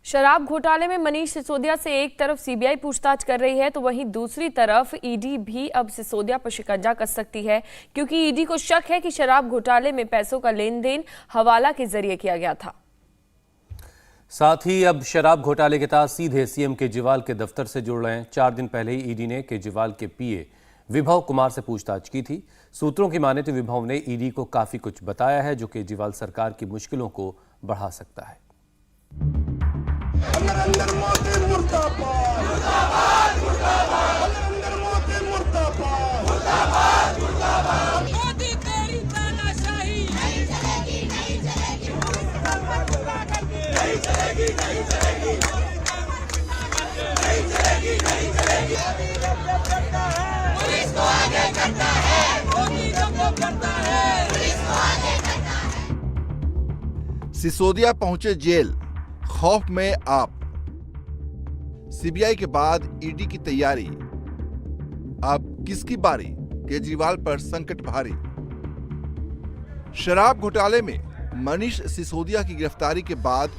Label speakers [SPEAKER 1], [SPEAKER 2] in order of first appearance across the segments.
[SPEAKER 1] शराब घोटाले में मनीष सिसोदिया से एक तरफ सीबीआई पूछताछ कर रही है तो वहीं दूसरी तरफ ईडी भी अब सिसोदिया पर शिकंजा कस सकती है, क्योंकि ईडी को शक है कि शराब घोटाले में पैसों का लेन देन हवाला के जरिए किया गया था।
[SPEAKER 2] साथ ही अब शराब घोटाले के तहत सीधे सीएम केजरीवाल के दफ्तर से जुड़ रहे हैं। 4 दिन पहले ही ईडी ने केजरीवाल के पीए विभव कुमार से पूछताछ की थी। सूत्रों की माने तो विभव ने ईडी को काफी कुछ बताया है जो केजरीवाल सरकार की मुश्किलों को बढ़ा सकता है।
[SPEAKER 3] नरेंद्र मोदी मुर्दाबाद मुर्दाबाद मुर्दाबाद नरेंद्र मोदी मुर्दाबाद मुर्दाबाद मुर्दाबाद
[SPEAKER 4] मोदी तेरी तानाशाही नहीं चलेगी नहीं चलेगी
[SPEAKER 3] नहीं चलेगी नहीं चलेगी नहीं चलेगी नहीं चलेगी
[SPEAKER 4] पुलिस को आगे करता है मोदी को करता है पुलिस को आगे करता है।
[SPEAKER 5] सिसोदिया पहुंचे जेल, खौफ में आप। सीबीआई के बाद ईडी की तैयारी। अब किसकी बारी? केजरीवाल पर संकट भारी। शराब घोटाले में मनीष सिसोदिया की गिरफ्तारी के बाद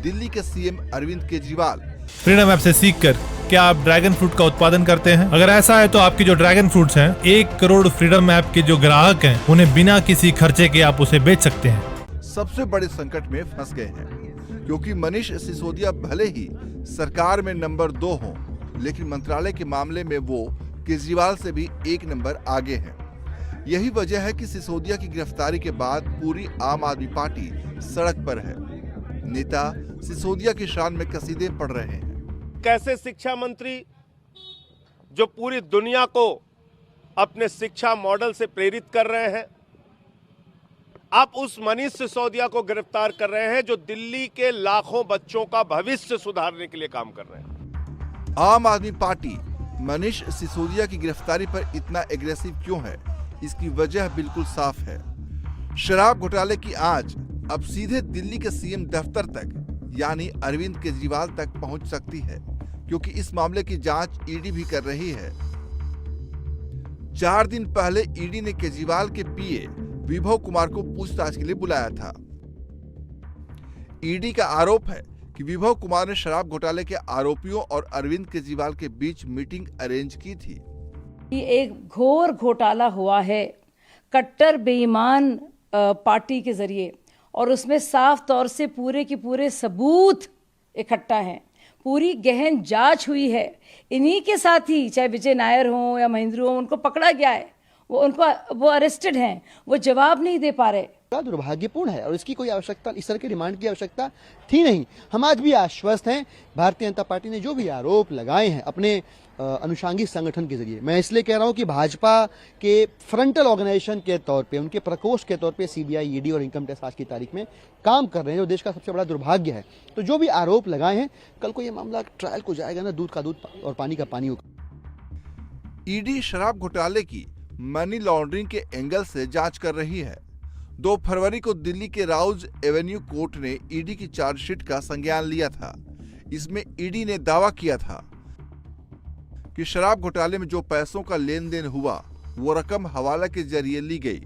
[SPEAKER 5] दिल्ली के CM Arvind Kejriwal
[SPEAKER 6] freedom app से सीखकर क्या आप ड्रैगन फ्रूट का उत्पादन करते हैं? अगर ऐसा है तो आपकी जो ड्रैगन फ्रूट्स हैं 1 करोड़ फ्रीडम ऐप के जो ग्राहक हैं उन्हें बिना किसी खर्चे के आप उसे बेच सकते हैं।
[SPEAKER 5] सबसे बड़े संकट में फंस गए हैं, क्योंकि मनीष सिसोदिया भले ही सरकार में नंबर 2 हों, लेकिन मंत्रालय के मामले में वो केजरीवाल से भी 1 नंबर आगे हैं। यही वजह है कि सिसोदिया की गिरफ्तारी के बाद पूरी आम आदमी पार्टी सड़क पर है। नेता सिसोदिया की शान में कसीदे पढ़ रहे हैं।
[SPEAKER 7] कैसे शिक्षा मंत्री जो पूरी दुनिया को अपने शिक्षा मॉडल से प्रेरित कर रहे हैं, आप उस मनीष सिसोदिया को गिरफ्तार कर रहे हैं जो दिल्ली के लाखों बच्चों का भविष्य सुधारने के लिए काम कर रहे हैं।
[SPEAKER 5] आम आदमी पार्टी मनीष सिसोदिया की गिरफ्तारी पर इतना एग्रेसिव क्यों है? इसकी वजह बिल्कुल साफ है। शराब घोटाले की आंच अब सीधे दिल्ली के सीएम दफ्तर तक यानी अरविंद केजरीवाल तक पहुंच सकती है, क्योंकि इस मामले की जांच ईडी भी कर रही है। 4 दिन पहले ईडी ने केजरीवाल के पीए विभव कुमार को पूछताछ के लिए बुलाया था। ईडी का आरोप है कि विभव कुमार ने शराब घोटाले के आरोपियों और अरविंद केजरीवाल के बीच मीटिंग अरेंज की थी।
[SPEAKER 8] ये एक घोर घोटाला हुआ है कट्टर बेईमान पार्टी के जरिए, और उसमें साफ तौर से पूरे के पूरे सबूत इकट्ठा हैं। पूरी गहन जांच हुई है। इन्हीं के साथ ही चाहे विजय नायर हो या महेंद्र हो, उनको पकड़ा गया है, वो अरेस्टेड हैं, वो जवाब नहीं दे पा रहे।
[SPEAKER 9] दुर्भाग्यपूर्ण है और इसकी कोई आवश्यकता, इस तरह की रिमांड की आवश्यकता थी नहीं। हम आज भी आश्वस्त हैं। भारतीय जनता पार्टी ने जो भी आरोप लगाए हैं अपने अनुषांगिक संगठन के जरिए, मैं इसलिए कह रहा हूं कि भाजपा के फ्रंटल ऑर्गेनाइजेशन के तौर पे, उनके प्रकोष्ठ के तौर पे सीबीआई, ईडी और इनकम टैक्स आज की तारीख में काम कर रहे हैं, जो देश का सबसे बड़ा दुर्भाग्य है। तो जो भी आरोप लगाए हैं, कल को ये मामला ट्रायल को जाएगा ना, दूध का दूध और पानी का पानी होगा।
[SPEAKER 5] ईडी शराब घोटाले की मनी लॉन्ड्रिंग के एंगल से जांच कर रही है। 2 फरवरी को दिल्ली के राउज एवेन्यू कोर्ट ने ईडी की चार्जशीट का संज्ञान लिया था। इसमें ईडी ने दावा किया था कि शराब घोटाले में जो पैसों का लेन देन हुआ वो रकम हवाला के जरिए ली गई।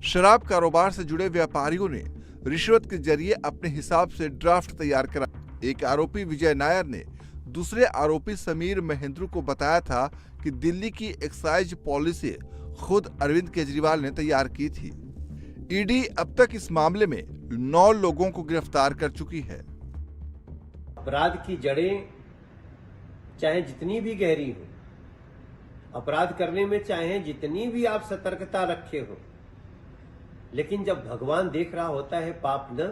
[SPEAKER 5] शराब कारोबार से जुड़े व्यापारियों ने रिश्वत के जरिए अपने हिसाब से ड्राफ्ट तैयार करा। एक आरोपी विजय नायर ने दूसरे आरोपी समीर महेंद्र को बताया था कि दिल्ली की एक्साइज पॉलिसी खुद अरविंद केजरीवाल ने तैयार की थी। ईडी अब तक इस मामले में 9 लोगों को गिरफ्तार कर चुकी है।
[SPEAKER 10] अपराध की जड़ें चाहे जितनी भी गहरी हो, अपराध करने में चाहे जितनी भी आप सतर्कता रखे हो, लेकिन जब भगवान देख रहा होता है पाप न,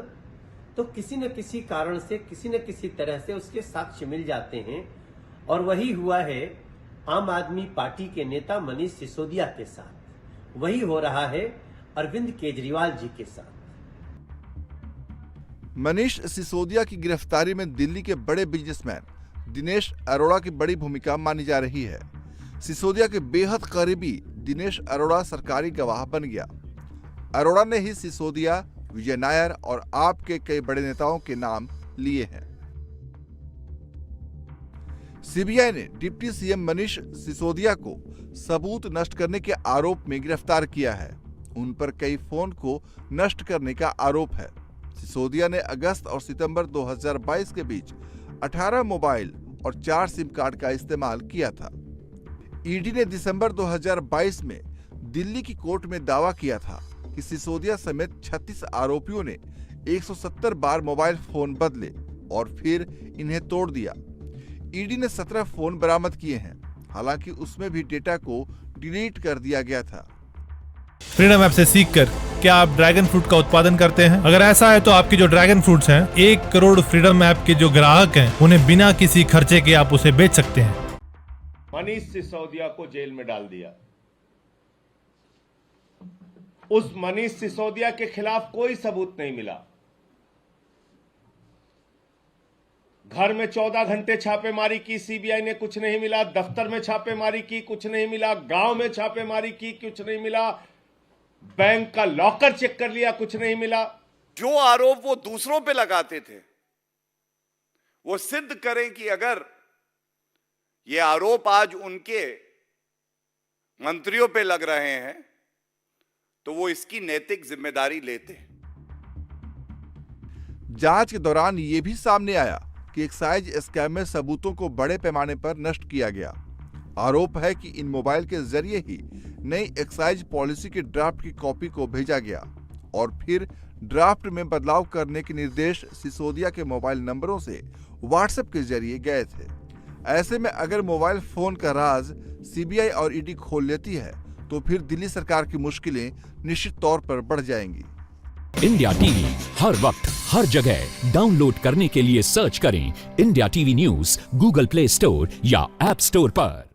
[SPEAKER 10] तो किसी न किसी कारण से, किसी न किसी तरह से उसके साक्ष्य मिल जाते हैं। और वही हुआ है आम आदमी पार्टी के नेता मनीष सिसोदिया के साथ, वही हो रहा है अरविंद केजरीवाल जी के साथ।
[SPEAKER 5] मनीष सिसोदिया की गिरफ्तारी में दिल्ली के बड़े बिजनेसमैन दिनेश अरोड़ा की बड़ी भूमिका मानी जा रही है। सिसोदिया के बेहद करीबी दिनेश अरोड़ा सरकारी गवाह बन गया। अरोड़ा ने ही सिसोदिया, विजय नायर और आप के कई बड़े नेताओं के नाम लिए हैं। सीबीआई ने डिप्टी सीएम मनीष सिसोदिया को सबूत नष्ट करने के आरोप में गिरफ्तार किया है। उन पर कई फोन को नष्ट करने का आरोप है। सिसोदिया ने अगस्त और सितंबर 2022 के बीच 18 मोबाइल और 4 सिम कार्ड का इस्तेमाल किया था। ईडी ने दिसंबर 2022 में दिल्ली की कोर्ट में दावा किया था कि सिसोदिया समेत 36 आरोपियों ने 170 बार मोबाइल फोन बदले और फिर इन्हें तोड़ दिया। ईडी ने 17 फोन बरामद किए हैं, हालांकि उसमें भी डेटा को डिलीट कर दिया गया था।
[SPEAKER 6] फ्रीडम ऐप से सीखकर क्या आप ड्रैगन फ्रूट का उत्पादन करते हैं? अगर ऐसा है तो आपकी जो ड्रैगन फ्रूट्स हैं, 1 करोड़ फ्रीडम ऐप के जो ग्राहक हैं, उन्हें बिना किसी खर्चे के आप उसे बेच सकते हैं।
[SPEAKER 7] मनीष सिसोदिया को जेल में डाल दिया। उस मनीष सिसोदिया के खिलाफ कोई सबूत नहीं मिला। घर में 14 घंटे छापेमारी की सीबीआई ने, कुछ नहीं मिला। दफ्तर में छापेमारी की, कुछ नहीं मिला। गांव में छापेमारी की, कुछ नहीं मिला। बैंक का लॉकर चेक कर लिया, कुछ नहीं मिला।
[SPEAKER 3] जो आरोप वो दूसरों पे लगाते थे वो सिद्ध करें कि अगर ये आरोप आज उनके मंत्रियों पे लग रहे हैं तो वो इसकी नैतिक जिम्मेदारी लेते हैं।
[SPEAKER 5] जांच के दौरान ये भी सामने आया कि एक्साइज स्कैम में सबूतों को बड़े पैमाने पर नष्ट किया गया। आरोप है कि इन मोबाइल के जरिए ही नई एक्साइज पॉलिसी के ड्राफ्ट की कॉपी को भेजा गया और फिर ड्राफ्ट में बदलाव करने के निर्देश सिसोदिया के मोबाइल नंबरों से व्हाट्सएप के जरिए गए थे। ऐसे में अगर मोबाइल फोन का राज सीबीआई और ईडी खोल लेती है तो फिर दिल्ली सरकार की मुश्किलें निश्चित तौर पर बढ़ जाएंगी।
[SPEAKER 11] इंडिया टीवी हर वक्त हर जगह डाउनलोड करने के लिए सर्च करें India TV news Google play store या ऐप स्टोर पर।